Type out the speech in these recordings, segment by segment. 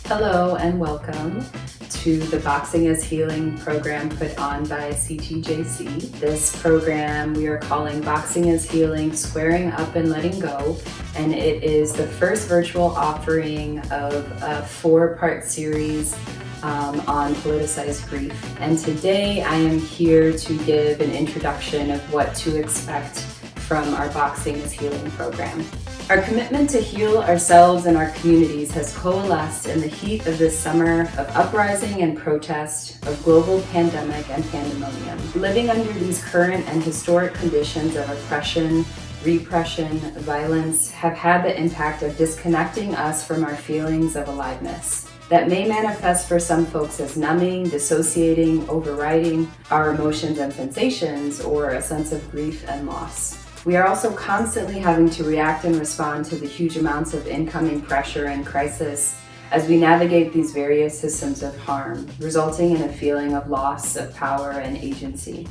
Hello and welcome to the Boxing is Healing program put on by CTJC. This program we are calling Boxing is Healing, Squaring Up and Letting Go, and it is the first virtual offering of a 4-part series on politicized grief. And today I am here to give an introduction of what to expect from our Boxing is Healing program. Our commitment to heal ourselves and our communities has coalesced in the heat of this summer of uprising and protest, of global pandemic and pandemonium. Living under these current and historic conditions of oppression, repression, violence have had the impact of disconnecting us from our feelings of aliveness. That may manifest for some folks as numbing, dissociating, overriding our emotions and sensations, or a sense of grief and loss. We are also constantly having to react and respond to the huge amounts of incoming pressure and crisis as we navigate these various systems of harm, resulting in a feeling of loss of power and agency.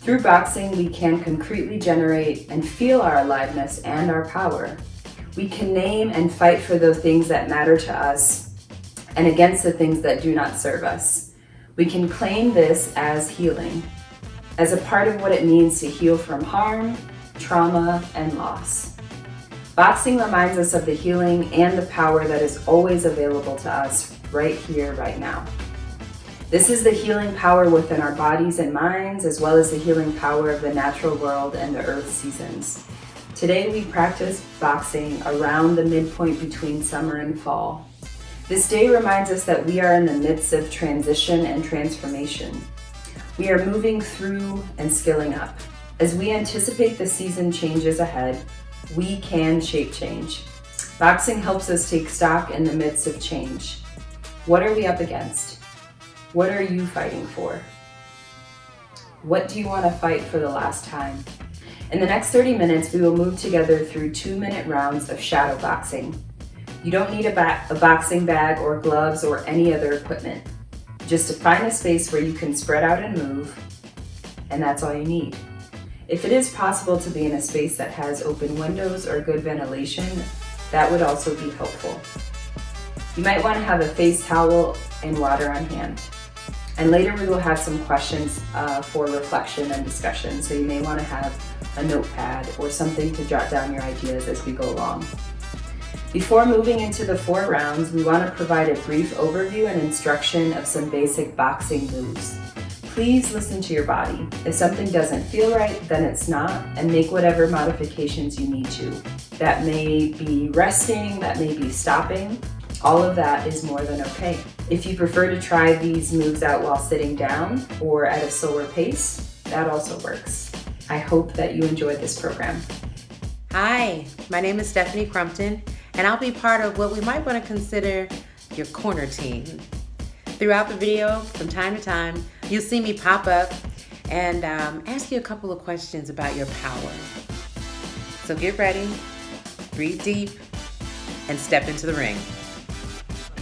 Through boxing, we can concretely generate and feel our aliveness and our power. We can name and fight for the things that matter to us and against the things that do not serve us. We can claim this as healing, as a part of what it means to heal from harm, trauma, and loss. Boxing reminds us of the healing and the power that is always available to us right here, right now. This is the healing power within our bodies and minds, as well as the healing power of the natural world and the earth seasons. Today we practice boxing around the midpoint between summer and fall. This day reminds us that we are in the midst of transition and transformation. We are moving through and skilling up. As we anticipate the season changes ahead, we can shape change. Boxing helps us take stock in the midst of change. What are we up against? What are you fighting for? What do you want to fight for the last time? In the next 30 minutes, we will move together through 2-minute rounds of shadow boxing. You don't need a boxing bag or gloves or any other equipment. Just to find a space where you can spread out and move, and that's all you need. If it is possible to be in a space that has open windows or good ventilation, that would also be helpful. You might want to have a face towel and water on hand. And later we will have some questions for reflection and discussion, so you may want to have a notepad or something to jot down your ideas as we go along. Before moving into the 4 rounds, we want to provide a brief overview and instruction of some basic boxing moves. Please listen to your body. If something doesn't feel right, then it's not, and make whatever modifications you need to. That may be resting, that may be stopping. All of that is more than okay. If you prefer to try these moves out while sitting down or at a slower pace, that also works. I hope that you enjoyed this program. Hi, my name is Stephanie Crumpton, and I'll be part of what we might want to consider your corner team. Throughout the video, from time to time, you'll see me pop up and ask you a couple of questions about your power. So get ready, breathe deep, and step into the ring.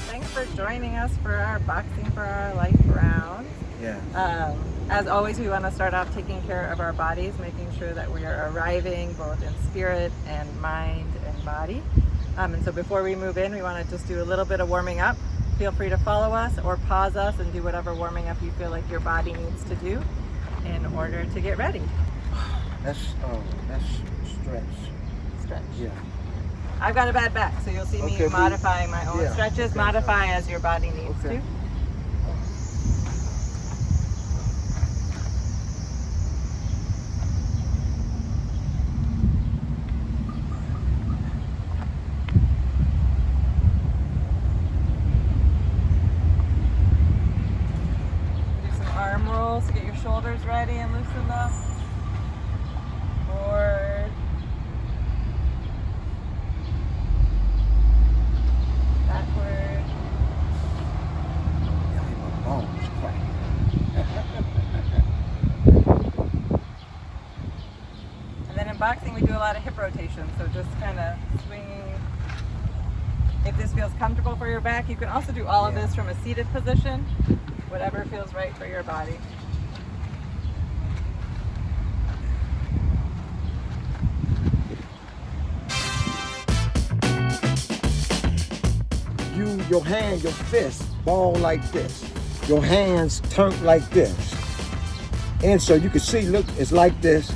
Thanks for joining us for our Boxing for Our Life round. Yeah. As always, we want to start off taking care of our bodies, making sure that we are arriving both in spirit and mind and body. And so before we move in, we want to just do a little bit of warming up. Feel free to follow us or pause us and do whatever warming up you feel like your body needs to do in order to get ready. That's stretch. Stretch. Yeah. I've got a bad back, so you'll see me modifying my own stretches. Okay. Modify as your body needs to. To get your shoulders ready and loosened up. Forward. Backward. My bones crack. And then in boxing we do a lot of hip rotation, so just kind of swinging. If this feels comfortable for your back, you can also do all of this from a seated position, whatever feels right for your body. your hand, your fist, ball like this. Your hands turned like this. And so you can see, look, it's like this.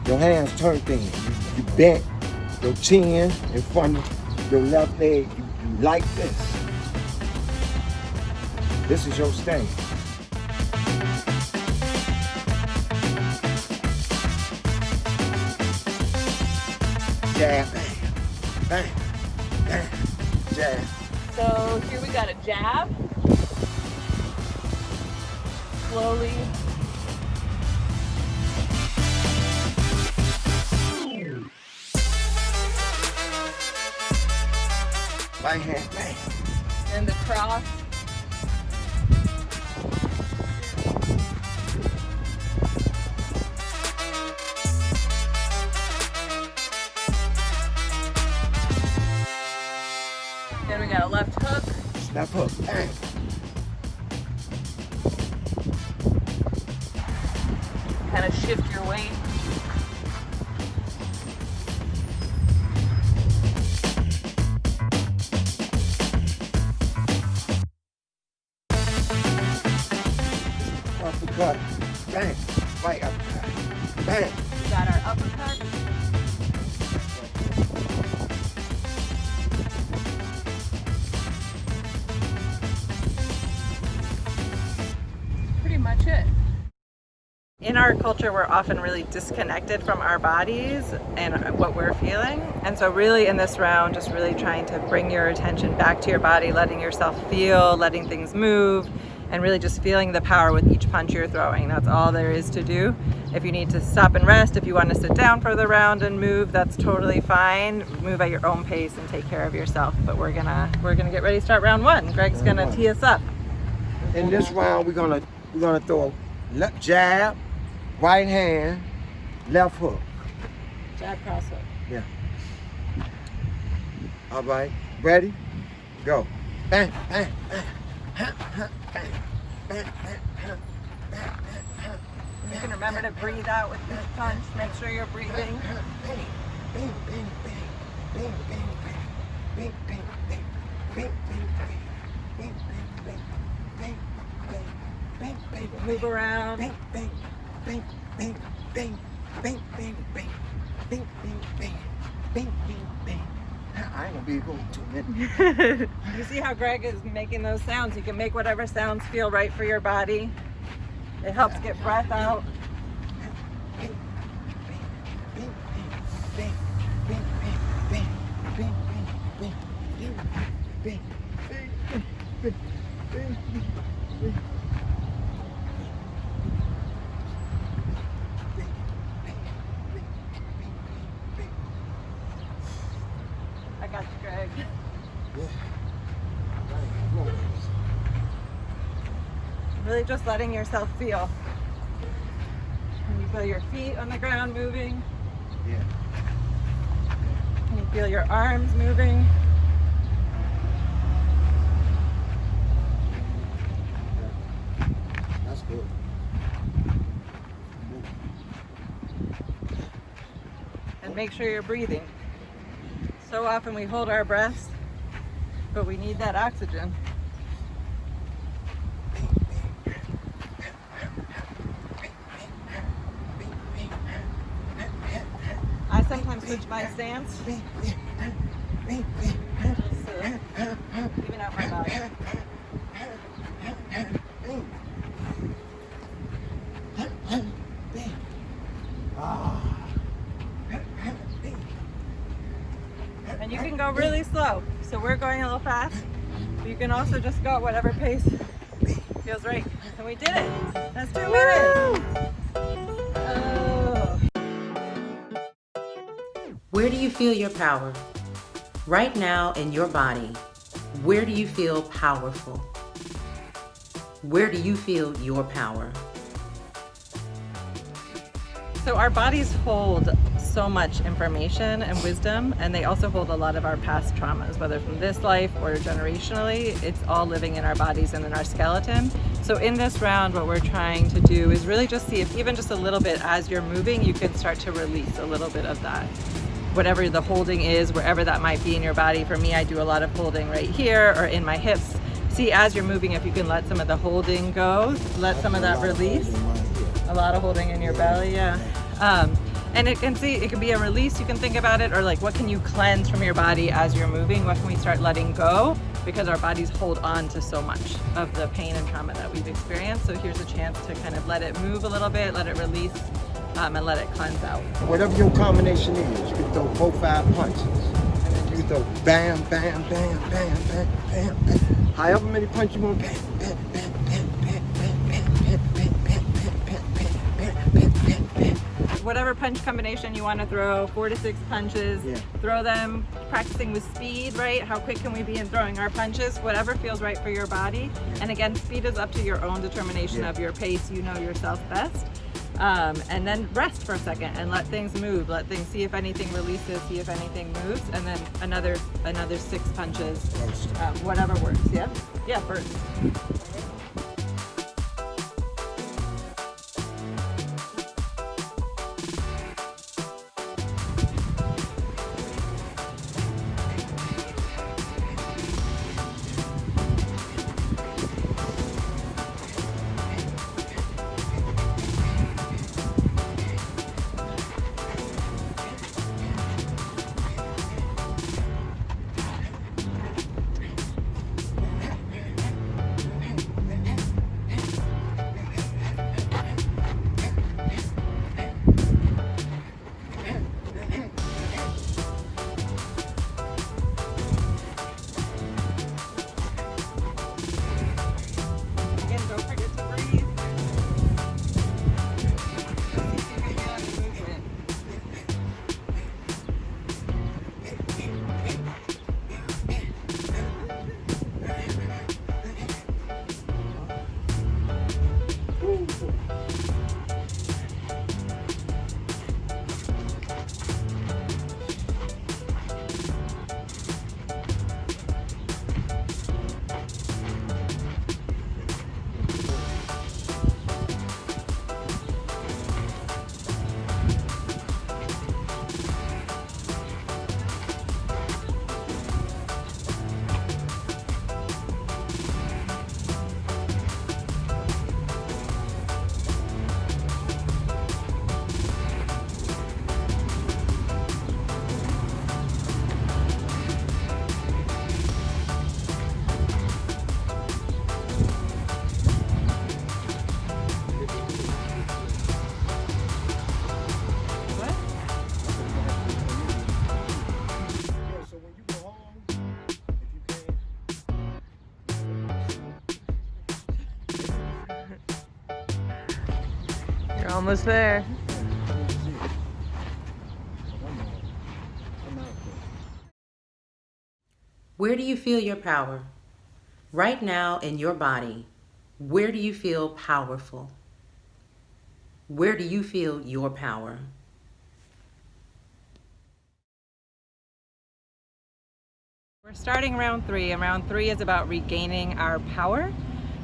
Your hands turned in. You bent your chin in front of your left leg. You like this. This is your stance. Jab, bang, bang, bang, jab. So here we got a jab. Slowly. Right hand, bang. And the cross. Then we got a left hook. Left hook, bang. Kind of shift your weight. Uppercut, bang, right uppercut, bang. We got our uppercut. Pretty much it. In our culture, we're often really disconnected from our bodies and what we're feeling. And so really in this round, just really trying to bring your attention back to your body, letting yourself feel, letting things move, and really just feeling the power with each punch you're throwing. That's all there is to do. If you need to stop and rest, if you want to sit down for the round and move, that's totally fine. Move at your own pace and take care of yourself. But we're gonna get ready to start round one. Greg's gonna tee us up. In this round, we're gonna throw left jab, right hand, left hook. Jab, cross hook. Yeah. All right, ready? Go. Bang, bang, bang. Ha, ha, bang, bang, bang, ha, bang, bang, ha, You can remember to breathe out with each punch. Make sure you're breathing. bang, bang, bang, bang, bang, bang, bang, bang, bang, bang, bang, bang, bang, bang, Move around. bang, bang, bang, bang, bang, bang, bang, bang, bang, bang, bang, bang, bang, bang. I ain't gonna be able to. You see how Greg is making those sounds? You can make whatever sounds feel right for your body. It helps get breath out. I got you, Greg. Really just letting yourself feel. Can you feel your feet on the ground moving? Yeah. Can you feel your arms moving? That's good. And make sure you're breathing. So often we hold our breaths, but we need that oxygen. I sometimes switch my stance. Even out my body. And you can go really slow. So we're going a little fast. But you can also just go at whatever pace feels right. And we did it. That's 2 minutes. Oh. Where do you feel your power? Right now in your body, where do you feel powerful? Where do you feel your power? So our bodies hold so much information and wisdom, and they also hold a lot of our past traumas, whether from this life or generationally. It's all living in our bodies and in our skeleton. So in this round, what we're trying to do is really just see if even just a little bit as you're moving, you can start to release a little bit of that. whatever the holding is, wherever that might be in your body. For me, I do a lot of holding right here or in my hips. See, as you're moving, if you can let some of the holding go, let some of that release. A lot of holding in your belly, yeah. And it can be a release, you can think about it, or like what can you cleanse from your body as you're moving? What can we start letting go? Because our bodies hold on to so much of the pain and trauma that we've experienced. So here's a chance to kind of let it move a little bit, let it release, and let it cleanse out. Whatever your combination is, you can throw 4-5 punches. You can throw bam, bam, bam, bam, bam, bam, bam. However many punches you want, bam, bam, bam, bam, bam, bam, bam, bam, bam, bam, bam, bam, bam, bam, bam, bam. Whatever punch combination you want to throw, 4 to 6 punches, throw them, practicing with speed, right? How quick can we be in throwing our punches? Whatever feels right for your body. And again, speed is up to your own determination of your pace. You know yourself best. And then rest for a second and let things move. Let things, see if anything releases, see if anything moves, and then another 6 punches, whatever works. Yeah, first. You're almost there. Where do you feel your power? Right now in your body, where do you feel powerful? Where do you feel your power? We're starting round 3, and round 3 is about regaining our power.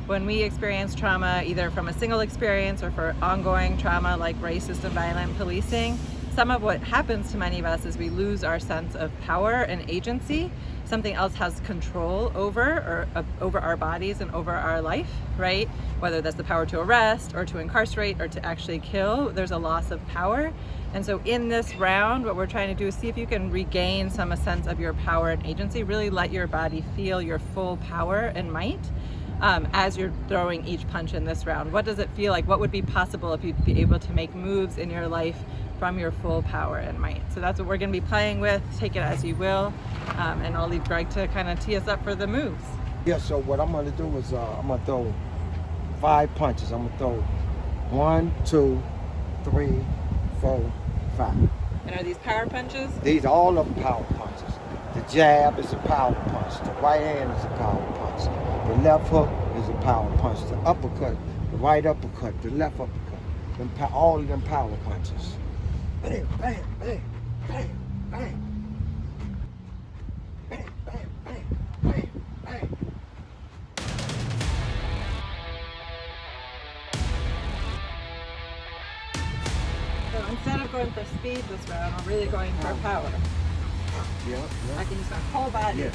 When we experience trauma, either from a single experience or for ongoing trauma like racist and violent policing, some of what happens to many of us is we lose our sense of power and agency. Something else has control over our bodies and over our life, right? Whether that's the power to arrest or to incarcerate or to actually kill, there's a loss of power. And so in this round, what we're trying to do is see if you can regain some sense of your power and agency, really let your body feel your full power and might. As you're throwing each punch in this round. What does it feel like? What would be possible if you'd be able to make moves in your life from your full power and might? So that's what we're going to be playing with. Take it as you will, and I'll leave Greg to kind of tee us up for the moves. Yeah, so what I'm going to do is I'm going to throw 5 punches. I'm going to throw 1, 2, 3, 4, 5. And are these power punches? These are all of them power punches. The jab is a power punch. The right hand is a power punch. The left hook is a power punch. The uppercut, the right uppercut, the left uppercut. All of them power punches. Bang, bang, bang, bang, bang. Bang, bang, bang, bang, bang. So instead of going for speed this round. We're really going for power. Yeah, I can use my whole body. yeah.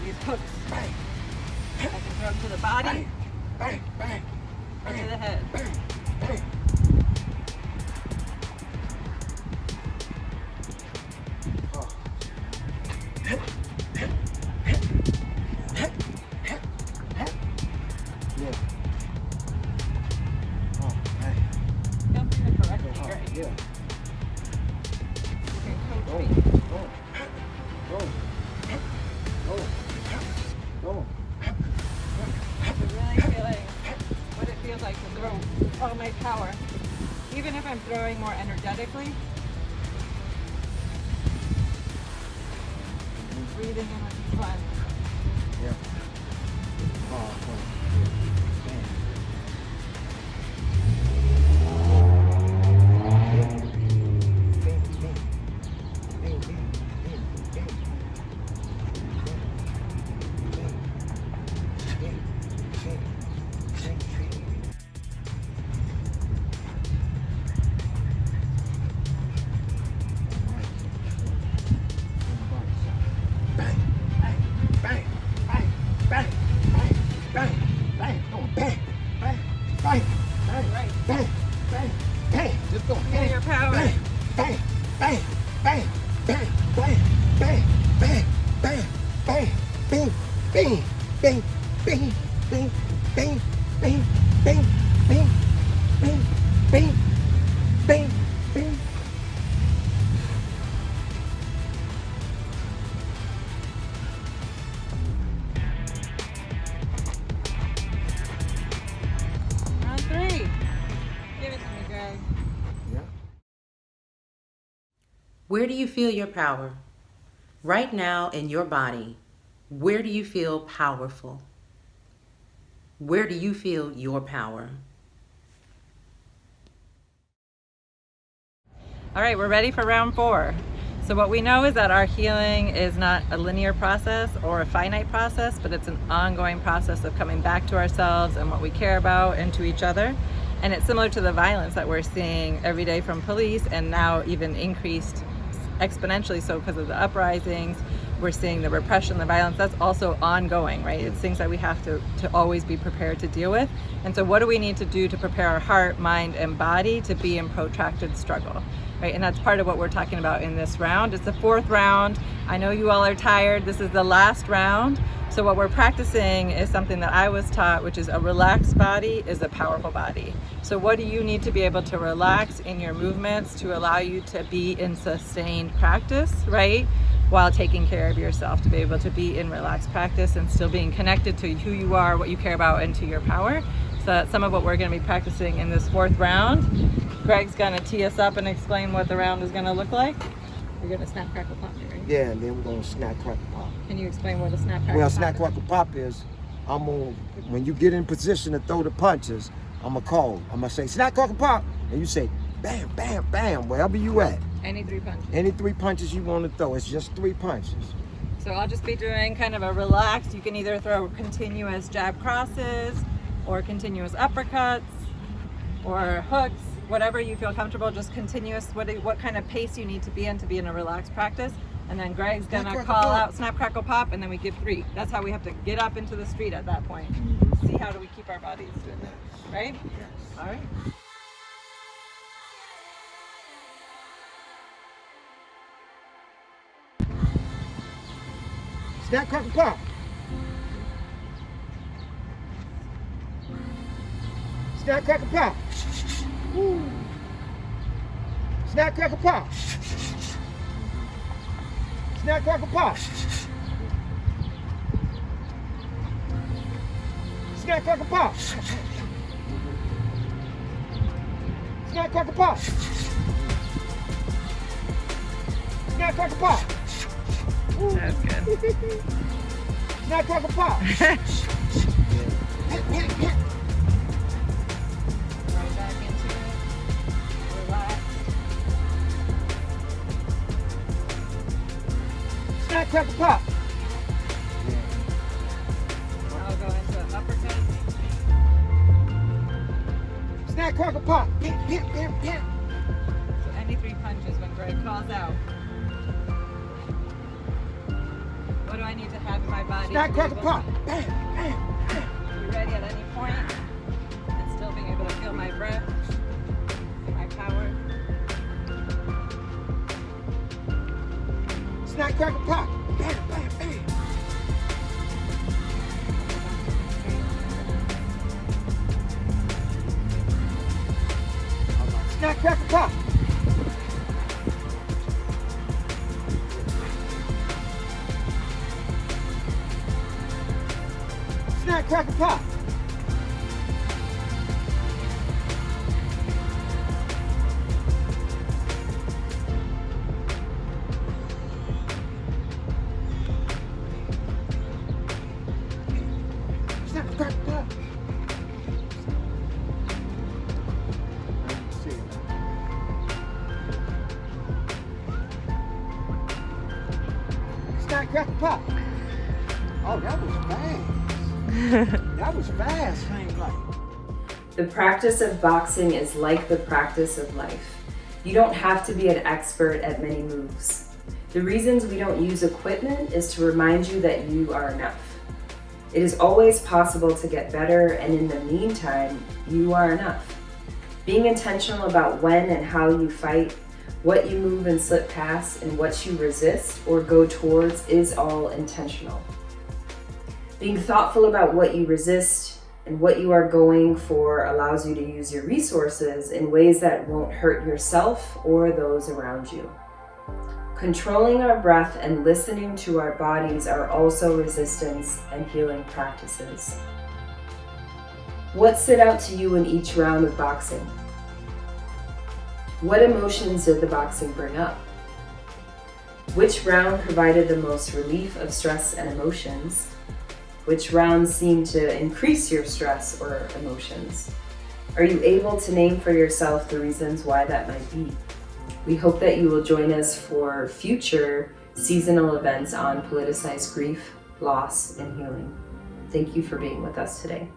These hooks. I can throw them to the body Bang, bang, or to the head. bang. Yeah. Oh, hey. Feel free to correct me, Oh, Greg. yeah. You can coach Go, me. go, go, go, go. I'm really feeling what it feels like to throw all my power. Even if I'm throwing more energetically. Breathing in with each one. Yeah. Oh, boy. Bang. Bang, bang. Bang, bang, bang, bang. Just go. Feel your power. Bang, bang, bang, bang, bang, bang, bang, bang, bang, bang, bing, bing, bing, bing, bing, bing, bing, bing, bing, bing, bing, bing, bing. Round 3. Give it to me, Greg. Yeah. Where do you feel your power? Right now in your body, where do you feel powerful? Where do you feel your power? All right, we're ready for round 4. So what we know is that our healing is not a linear process or a finite process, but it's an ongoing process of coming back to ourselves and what we care about and to each other. And it's similar to the violence that we're seeing every day from police, and now even increased exponentially so because of the uprisings. We're seeing the repression, the violence, that's also ongoing, right? It's things that we have to always be prepared to deal with. And so what do we need to do to prepare our heart, mind, and body to be in protracted struggle, right? And that's part of what we're talking about in this round. It's the 4th round. I know you all are tired. This is the last round. So what we're practicing is something that I was taught, which is a relaxed body is a powerful body. So what do you need to be able to relax in your movements to allow you to be in sustained practice, right? While taking care of yourself, to be able to be in relaxed practice and still being connected to who you are, what you care about, and to your power. So that's some of what we're going to be practicing in this 4th round. Greg's going to tee us up and explain what the round is going to look like. You're going to snap, crackle, pop me, right? Yeah, and then we're gonna snap, crackle, pop. Can you explain what a snap, crackle, Well, pop snap, is? crackle, pop is when you get in position to throw the punches, I'm gonna call. I'm gonna say snap, crackle, pop, and you say bam, bam, bam, wherever you at. Any 3 punches. Any 3 punches you want to throw. It's just 3 punches. So I'll just be doing kind of a relaxed, you can either throw continuous jab crosses or continuous uppercuts or hooks, whatever you feel comfortable, just continuous, what kind of pace you need to be in a relaxed practice. And then Greg's Snap, gonna crackle, call pop. out snap, crackle, pop, and then we give 3. That's how we have to get up into the street at that point. See how do we keep our bodies doing that, right? All right. Snap, crackle, pop. Snap, crackle, pop. Woo. Snap, crackle, pop. Snap, crackle, pop. Snap, crackle, pop. Snap, crackle, pop. Snap, crackle, pop. That's good. Snap, crackle, pop. Right back into it. Relax. Snap, crackle, pop. I'll go into an uppercut. crackle, pop. Hit, hit, hit, hit. So any 3 punches when Greg calls out. What do I need to have in my body? Snap, to be crackle, able pop. to be ready at any point and still being able to feel my breath, my power. Snap, crackle, pop. Bam, bam, bam. Snap, crackle, pop. Snap, crackle, pop. Snap, crackle, pop. Snap, crackle, pop. Oh, that was fast. That was fast, seems like. The practice of boxing is like the practice of life. You don't have to be an expert at many moves. The reasons we don't use equipment is to remind you that you are enough. It is always possible to get better, and in the meantime, you are enough. Being intentional about when and how you fight, what you move and slip past, and what you resist or go towards is all intentional. Being thoughtful about what you resist and what you are going for allows you to use your resources in ways that won't hurt yourself or those around you. Controlling our breath and listening to our bodies are also resistance and healing practices. What stood out to you in each round of boxing? What emotions did the boxing bring up? Which round provided the most relief of stress and emotions? Which rounds seem to increase your stress or emotions? Are you able to name for yourself the reasons why that might be? We hope that you will join us for future seasonal events on politicized grief, loss, and healing. Thank you for being with us today.